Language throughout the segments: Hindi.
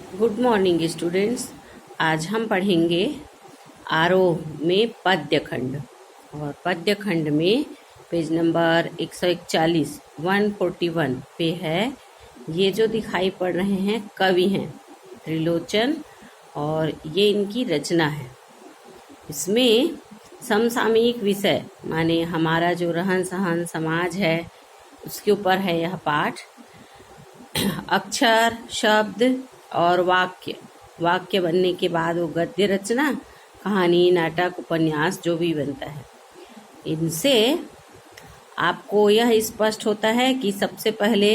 Good morning students. आज हम पढ़ेंगे आरोह में पद्य खंड। और पद्य खंड में पेज नंबर 141 141 पे है। ये जो दिखाई पड़ रहे हैं कवि हैं त्रिलोचन, और ये इनकी रचना है। इसमें समसामयिक विषय माने हमारा जो रहन सहन समाज है उसके ऊपर है यह पाठ। अक्षर, शब्द और वाक्य बनने के बाद वो गद्य रचना, कहानी, नाटक, उपन्यास जो भी बनता है, इनसे आपको यह स्पष्ट होता है कि सबसे पहले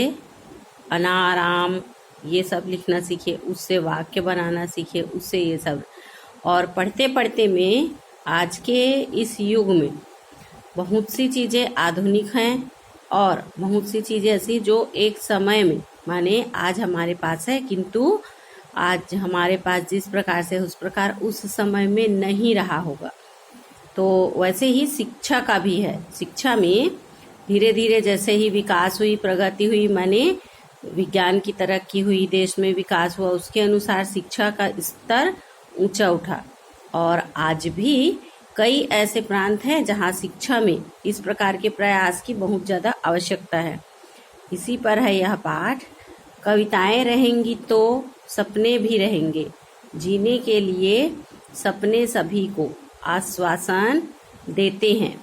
अनाराम ये सब लिखना सीखे, उससे वाक्य बनाना सीखे, उससे ये सब। और पढ़ते पढ़ते में आज के इस युग में बहुत सी चीज़ें आधुनिक हैं और बहुत सी चीज़ें ऐसी जो एक समय में माने आज हमारे पास है, किंतु आज हमारे पास जिस प्रकार से उस प्रकार उस समय में नहीं रहा होगा। तो वैसे ही शिक्षा का भी है। शिक्षा में धीरे धीरे जैसे ही विकास हुई, प्रगति हुई, माने विज्ञान की तरक्की हुई, देश में विकास हुआ, उसके अनुसार शिक्षा का स्तर ऊंचा उठा। और आज भी कई ऐसे प्रांत हैं जहां शिक्षा में इस प्रकार के प्रयास की बहुत ज़्यादा आवश्यकता है। इसी पर है यह पाठ। कविताएं रहेंगी तो सपने भी रहेंगे, जीने के लिए सपने सभी को आश्वासन देते हैं।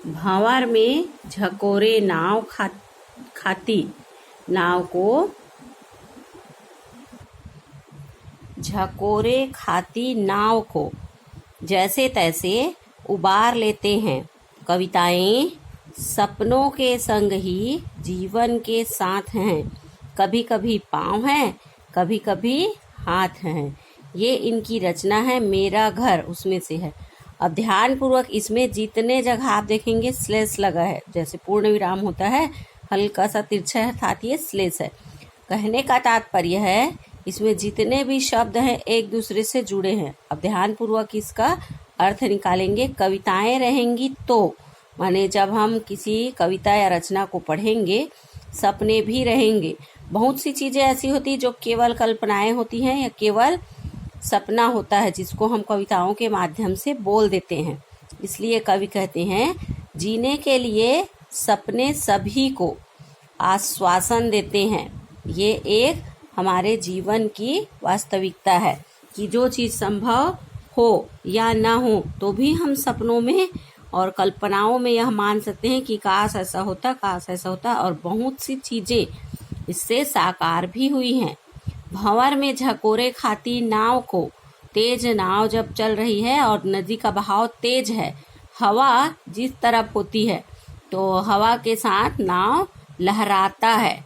भंवर में झकोरे खाती नाव को झकोरे खाती नाव को जैसे तैसे उबार लेते हैं। कविताएं सपनों के संग ही जीवन के साथ हैं, कभी कभी पाँव हैं, कभी कभी हाथ हैं। ये इनकी रचना है। मेरा घर उसमें से है। अब ध्यान पूर्वक इसमें जितने जगह आप देखेंगे स्लेस लगा है, जैसे पूर्ण विराम होता है, हल्का सा तिरछा है, साथ ये स्लेस है। कहने का तात्पर्य है इसमें जितने भी शब्द हैं एक दूसरे से जुड़े हैं। अब ध्यान पूर्वक इसका अर्थ निकालेंगे। कविताएं रहेंगी तो माने जब हम किसी कविता या रचना को पढ़ेंगे, सपने भी रहेंगे। बहुत सी चीज़ें ऐसी होती जो केवल कल्पनाएं होती हैं या केवल सपना होता है, जिसको हम कविताओं के माध्यम से बोल देते हैं। इसलिए कवि कहते हैं जीने के लिए सपने सभी को आश्वासन देते हैं। ये एक हमारे जीवन की वास्तविकता है कि जो चीज़ संभव हो या ना हो तो भी हम सपनों में और कल्पनाओं में यह मान सकते हैं कि काश ऐसा होता, काश ऐसा होता। और बहुत सी चीज़ें इससे साकार भी हुई हैं। भंवर में झकोरे खाती नाव को, तेज नाव जब चल रही है और नदी का बहाव तेज है, हवा जिस तरफ होती है तो हवा के साथ नाव लहराता है।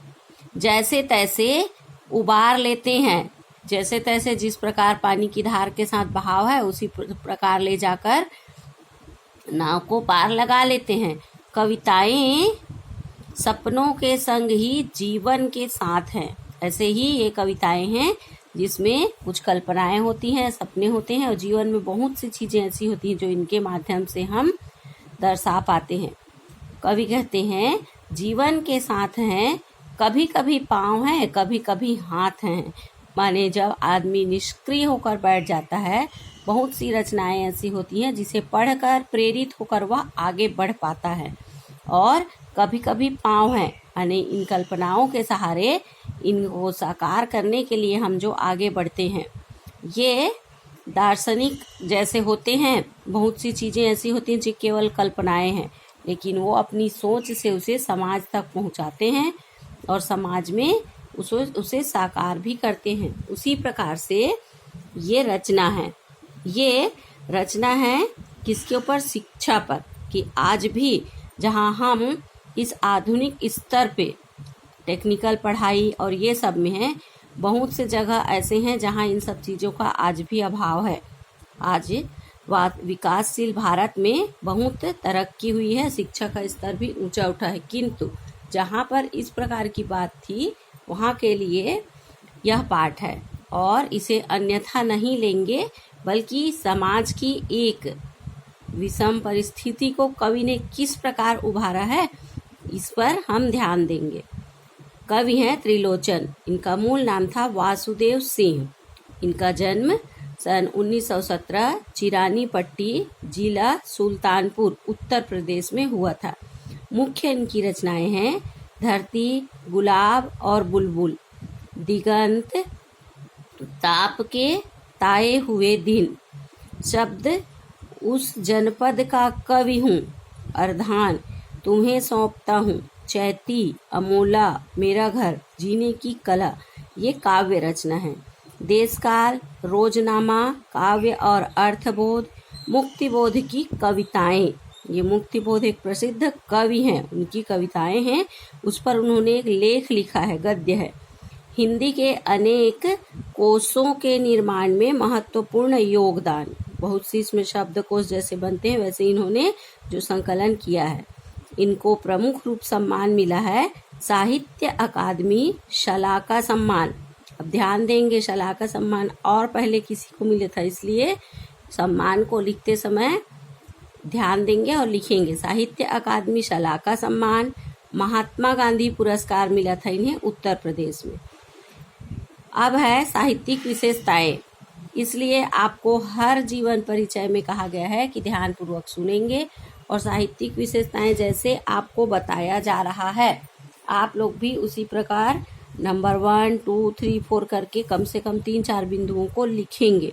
जैसे तैसे उबार लेते हैं, जैसे तैसे जिस प्रकार पानी की धार के साथ बहाव है उसी प्रकार ले जाकर नाव को पार लगा लेते हैं। कविताएं सपनों के संग ही जीवन के साथ हैं। ऐसे ही ये कविताएं हैं जिसमें कुछ कल्पनाएं होती हैं, सपने होते हैं, और जीवन में बहुत सी चीज़ें ऐसी होती हैं जो इनके माध्यम से हम दर्शा पाते हैं। कवि कहते हैं जीवन के साथ हैं, कभी कभी पाँव हैं, कभी कभी हाथ हैं। माने जब आदमी निष्क्रिय होकर बैठ जाता है, बहुत सी रचनाएं ऐसी होती हैं जिसे पढ़कर प्रेरित होकर वह आगे बढ़ पाता है। और कभी कभी पाँव हैं, यानी इन कल्पनाओं के सहारे इनको साकार करने के लिए हम जो आगे बढ़ते हैं। ये दार्शनिक जैसे होते हैं, बहुत सी चीज़ें ऐसी होती हैं जो केवल कल्पनाएं हैं, लेकिन वो अपनी सोच से उसे समाज तक पहुंचाते हैं और समाज में उसे साकार भी करते हैं। उसी प्रकार से ये रचना है। ये रचना है किसके ऊपर? शिक्षा पर। कि आज भी जहाँ हम इस आधुनिक स्तर पे टेक्निकल पढ़ाई और ये सब में हैं, बहुत से जगह ऐसे हैं जहाँ इन सब चीज़ों का आज भी अभाव है। आज विकासशील भारत में बहुत तरक्की हुई है, शिक्षा का स्तर भी ऊंचा उठा है, किंतु जहाँ पर इस प्रकार की बात थी वहाँ के लिए यह पाठ है। और इसे अन्यथा नहीं लेंगे, बल्कि समाज की एक विषम परिस्थिति को कवि ने किस प्रकार उभारा है इस पर हम ध्यान देंगे। कवि हैं त्रिलोचन। इनका मूल नाम था वासुदेव सिंह इनका जन्म सन 1917 चिरानी पट्टी जिला सुल्तानपुर उत्तर प्रदेश में हुआ था। मुख्य इनकी रचनाएं हैं धरती, गुलाब और बुलबुल, दिगंत, ताप के ताए हुए दिन, शब्द उस जनपद का कवि हूँ, अर्धान तुम्हें सौंपता हूँ, चैती, अमोला, मेरा घर, जीने की कला, ये काव्य रचना है। देशकाल, रोजनामा, काव्य और अर्थबोध, मुक्तिबोध की कविताएं, ये मुक्तिबोध एक प्रसिद्ध कवि हैं, उनकी कविताएं हैं, उस पर उन्होंने एक लेख लिखा है, गद्य है। हिंदी के अनेक कोशों के निर्माण में महत्वपूर्ण योगदान, बहुत सी इसमें शब्दकोश जैसे बनते हैं वैसे इन्होंने जो संकलन किया है। इनको प्रमुख रूप सम्मान मिला है साहित्य अकादमी शलाका सम्मान। अब ध्यान देंगे, शलाका सम्मान और पहले किसी को मिला था, इसलिए सम्मान को लिखते समय ध्यान देंगे और लिखेंगे। साहित्य अकादमी शलाका सम्मान, महात्मा गांधी पुरस्कार मिला था इन्हें उत्तर प्रदेश में। अब है साहित्यिक विशेषताएं, इसलिए आपको हर जीवन परिचय में कहा गया है कि ध्यानपूर्वक सुनेंगे और साहित्यिक विशेषताएं जैसे आपको बताया जा रहा है आप लोग भी उसी प्रकार नंबर 1, 2, 3, 4 करके कम से कम 3-4 बिंदुओं को लिखेंगे।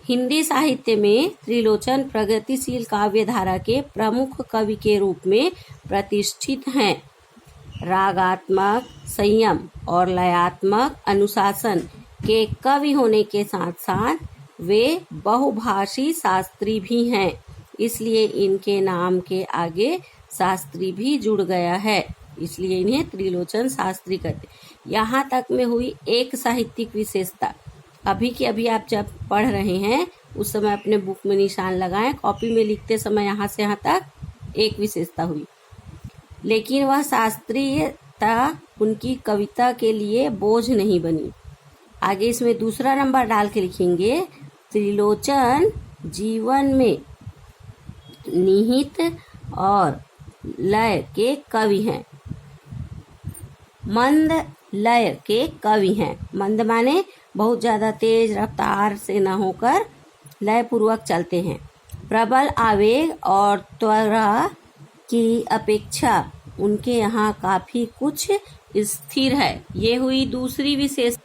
हिंदी साहित्य में त्रिलोचन प्रगतिशील काव्य धारा के प्रमुख कवि के रूप में प्रतिष्ठित हैं। रागात्मक संयम और लयात्मक अनुशासन के कवि होने के साथ साथ वे बहुभाषी शास्त्री भी हैं, इसलिए इनके नाम के आगे शास्त्री भी जुड़ गया है, इसलिए इन्हें त्रिलोचन शास्त्री कहते। यहाँ तक में हुई एक साहित्यिक विशेषता। अभी की अभी आप जब पढ़ रहे हैं उस समय अपने बुक में निशान लगाएं, कॉपी में लिखते समय यहाँ से यहाँ तक एक विशेषता हुई, लेकिन वह शास्त्रीयता उनकी कविता के लिए बोझ नहीं बनी। आगे इसमें दूसरा नंबर डाल के लिखेंगे, त्रिलोचन जीवन में निहित और लय के कवि हैं, मंद लय के कवि हैं। मंद माने बहुत ज्यादा तेज रफ्तार से न होकर लय पूर्वक चलते हैं। प्रबल आवेग और त्वरा की अपेक्षा उनके यहाँ काफी कुछ स्थिर है, ये हुई दूसरी विशेष।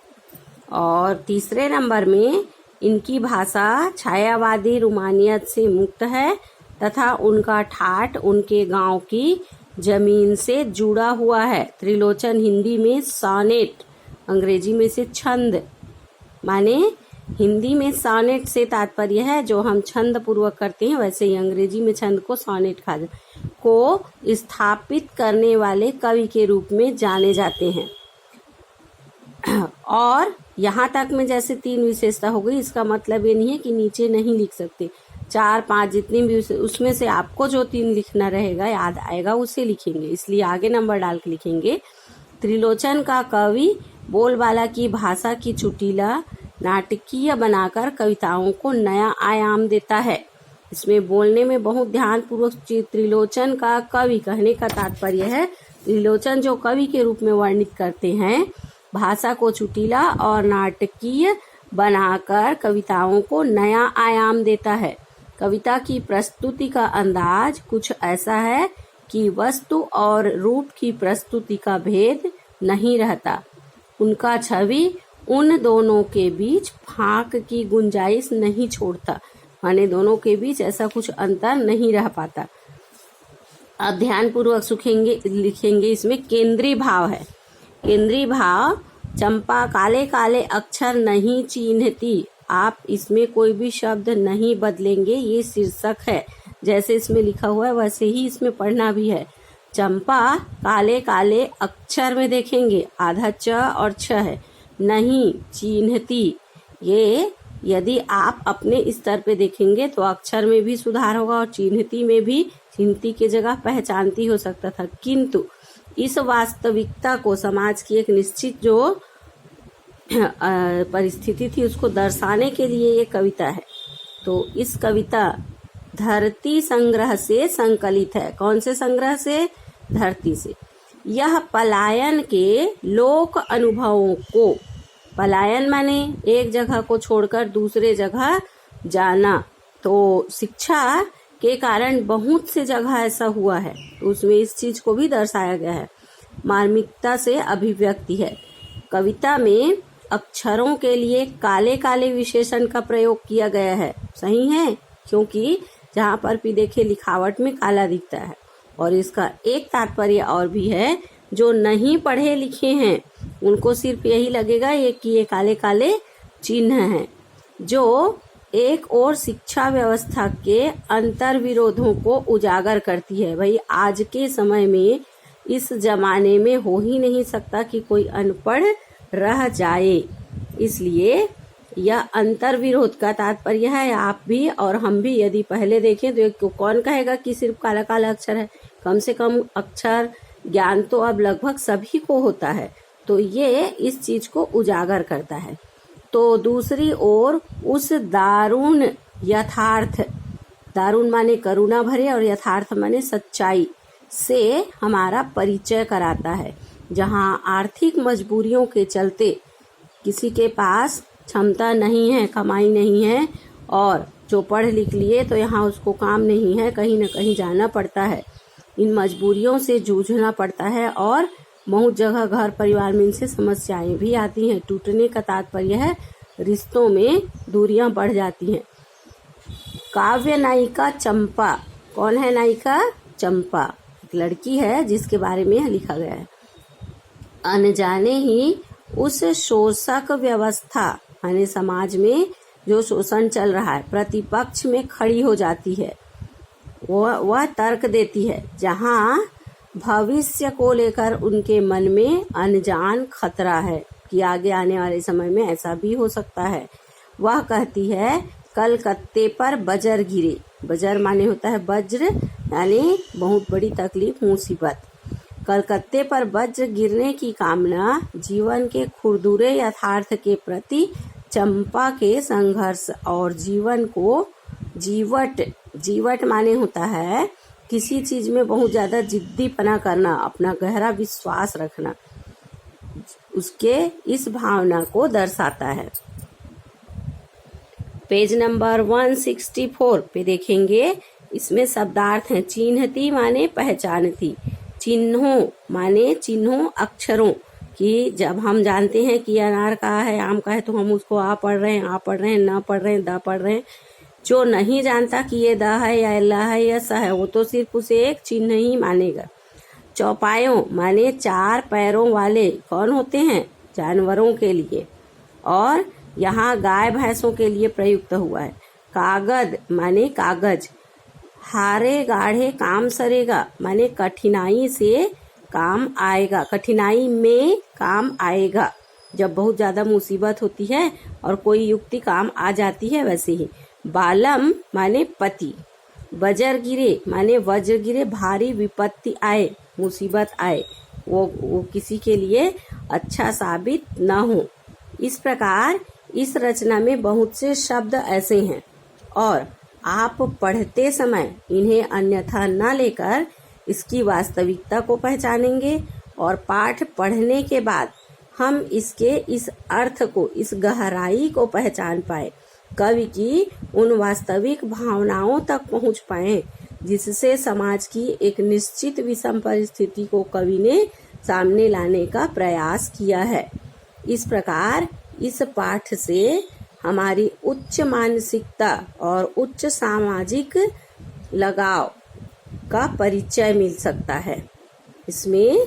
और तीसरे नंबर में इनकी भाषा छायावादी रुमानियत से मुक्त है तथा उनका ठाठ उनके गांव की जमीन से जुड़ा हुआ है। त्रिलोचन हिंदी में सॉनेट, अंग्रेजी में से छंद, माने हिंदी में सॉनेट से तात्पर्य है जो हम छंद पूर्वक करते हैं, वैसे ही अंग्रेजी में छंद को सॉनेट को स्थापित करने वाले कवि के रूप में जाने जाते हैं। और यहाँ तक में जैसे 3 विशेषता हो गई, इसका मतलब ये नहीं है कि नीचे नहीं लिख सकते। 4, 5 जितनी भी उसमें से आपको जो 3 लिखना रहेगा, याद आएगा, उसे लिखेंगे, इसलिए आगे नंबर डाल के लिखेंगे। त्रिलोचन का कवि बोलबाला की भाषा की चुटीला नाटकीय बनाकर कविताओं को नया आयाम देता है। इसमें बोलने में बहुत ध्यान पूर्वक त्रिलोचन का कवि कहने का तात्पर्य है, त्रिलोचन जो कवि के रूप में वर्णित करते हैं, भाषा को चुटीला और नाटकीय बनाकर कविताओं को नया आयाम देता है। कविता की प्रस्तुति का अंदाज कुछ ऐसा है कि वस्तु और रूप की प्रस्तुति का भेद नहीं रहता। उनका छवि उन दोनों के बीच फाक की गुंजाइश नहीं छोड़ता, माने दोनों के बीच ऐसा कुछ अंतर नहीं रह पाता। अब ध्यान पूर्वक लिखेंगे, इसमें केंद्रीय भाव है। केंद्रीय भाव, चंपा काले काले अक्षर नहीं चिन्हती, आप इसमें कोई भी शब्द नहीं बदलेंगे, ये शीर्षक है, जैसे इसमें लिखा हुआ है वैसे ही इसमें पढ़ना भी है। चंपा काले काले अक्षर में देखेंगे, आधा च और छ है, नहीं चिन्हती, ये यदि आप अपने स्तर पे देखेंगे तो अक्षर में भी सुधार होगा और चिन्हती में भी चिन्हती के जगह पहचानती हो सकता था, किंतु इस वास्तविकता को समाज की एक निश्चित जो परिस्थिति थी उसको दर्शाने के लिए ये कविता है। तो इस कविता धरती संग्रह से संकलित है। कौन से संग्रह से? धरती से। यह पलायन के लोक अनुभवों को पलायन माने एक जगह को छोड़कर दूसरे जगह जाना। तो शिक्षा के कारण बहुत से जगह ऐसा हुआ है, तो उसमें इस चीज को भी दर्शाया गया है। मार्मिकता से अभिव्यक्ति है। कविता में अक्षरों के लिए काले काले विशेषण का प्रयोग किया गया है। सही है, क्योंकि जहाँ पर भी देखे लिखावट में काला दिखता है। और इसका एक तात्पर्य और भी है, जो नहीं पढ़े लिखे हैं उनको सिर्फ यही लगेगा कि ये काले काले चिन्ह हैं, जो एक और शिक्षा व्यवस्था के अंतर विरोधों को उजागर करती है। भाई आज के समय में इस जमाने में हो ही नहीं सकता कि कोई अनपढ़ रह जाए, इसलिए यह अंतर विरोध का तात्पर्य है। आप भी और हम भी यदि पहले देखें तो कौन कहेगा कि सिर्फ काला काला अक्षर है। कम से कम अक्षर ज्ञान तो अब लगभग सभी को होता है, तो ये इस चीज को उजागर करता है। तो दूसरी ओर उस दारुण यथार्थ, दारुण माने करुणा भरे और यथार्थ माने सच्चाई से हमारा परिचय कराता है, जहाँ आर्थिक मजबूरियों के चलते किसी के पास क्षमता नहीं है, कमाई नहीं है, और जो पढ़ लिख लिए तो यहाँ उसको काम नहीं है, कहीं न कहीं जाना पड़ता है। इन मजबूरियों से जूझना पड़ता है और बहुत जगह घर परिवार में इनसे समस्याएं भी आती हैं। टूटने का तात्पर्य है रिश्तों में दूरियां बढ़ जाती हैं। काव्य नायिका चंपा, कौन है नायिका? चंपा, एक लड़की है जिसके बारे में लिखा गया है। अनजाने ही उस शोषक व्यवस्था यानी समाज में जो शोषण चल रहा है प्रतिपक्ष में खड़ी हो जाती है। वह तर्क देती है, जहां भविष्य को लेकर उनके मन में अनजान खतरा है कि आगे आने वाले समय में ऐसा भी हो सकता है। वह कहती है, कलकत्ते पर बजर गिरे। बजर माने होता है वज्र, यानी बहुत बड़ी तकलीफ, मुसीबत। कलकत्ते पर वज्र गिरने की कामना जीवन के खुरदुरे यथार्थ के प्रति चंपा के संघर्ष और जीवन को जीवट माने होता है किसी चीज में बहुत ज्यादा जिद्दीपना करना, अपना गहरा विश्वास रखना, उसके इस भावना को दर्शाता है। पेज नंबर 164 पे देखेंगे, इसमें शब्दार्थ हैं। चिन्हती माने पहचानती, चिन्हों माने चिन्हों अक्षरों कि जब हम जानते हैं कि अनार का है, आम का है, तो हम उसको आ पढ़ रहे हैं, आ पढ़ रहे हैं, न पढ़ रहे हैं, द पढ़ रहे हैं। जो नहीं जानता कि ये द है या ला है या स है, वो तो सिर्फ उसे एक चिन्ह ही मानेगा। चौपायों माने चार पैरों वाले, कौन होते हैं? जानवरों के लिए, और यहाँ गाय भैंसों के लिए प्रयुक्त हुआ है। कागद माने कागज। हारे गाढ़े काम सरेगा माने कठिनाई से काम आएगा, कठिनाई में काम आएगा। जब बहुत ज्यादा मुसीबत होती है और कोई युक्ति काम आ जाती है, वैसे ही। बालम माने पति। बजर गिरे माने वज्र गिरे, भारी विपत्ति आए, मुसीबत आए, वो किसी के लिए अच्छा साबित न हो। इस प्रकार इस रचना में बहुत से शब्द ऐसे हैं, और आप पढ़ते समय इन्हें अन्यथा न लेकर इसकी वास्तविकता को पहचानेंगे, और पाठ पढ़ने के बाद हम इसके इस अर्थ को, इस गहराई को पहचान पाए, कवि की उन वास्तविक भावनाओं तक पहुंच पाए जिससे समाज की एक निश्चित विषम परिस्थिति को कवि ने सामने लाने का प्रयास किया है। इस प्रकार इस पाठ से हमारी उच्च मानसिकता और उच्च सामाजिक लगाव का परिचय मिल सकता है। इसमें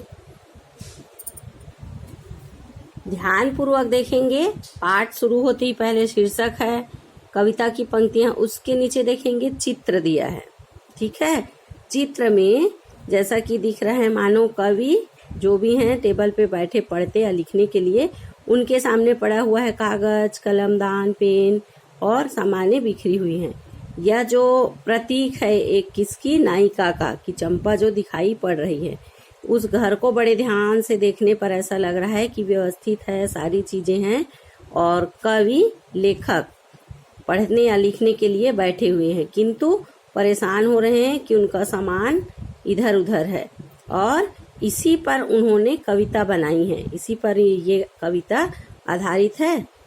ध्यान पूर्वक देखेंगे। पाठ शुरू होते ही पहले शीर्षक है, कविता की पंक्तियां, उसके नीचे देखेंगे चित्र दिया है। ठीक है, चित्र में जैसा कि दिख रहा है, मानो कवि जो भी हैं टेबल पे बैठे पढ़ते या लिखने के लिए, उनके सामने पड़ा हुआ है कागज, कलमदान, पेन और सामानें बिखरी हुई हैं। यह जो प्रतीक है एक किसकी? नायिका का, कि चंपा जो दिखाई पड़ रही है। उस घर को बड़े ध्यान से देखने पर ऐसा लग रहा है कि व्यवस्थित है, सारी चीजें हैं, और कवि लेखक पढ़ने या लिखने के लिए बैठे हुए हैं, किंतु परेशान हो रहे हैं कि उनका सामान इधर उधर है, और इसी पर उन्होंने कविता बनाई है, इसी पर ये कविता आधारित है।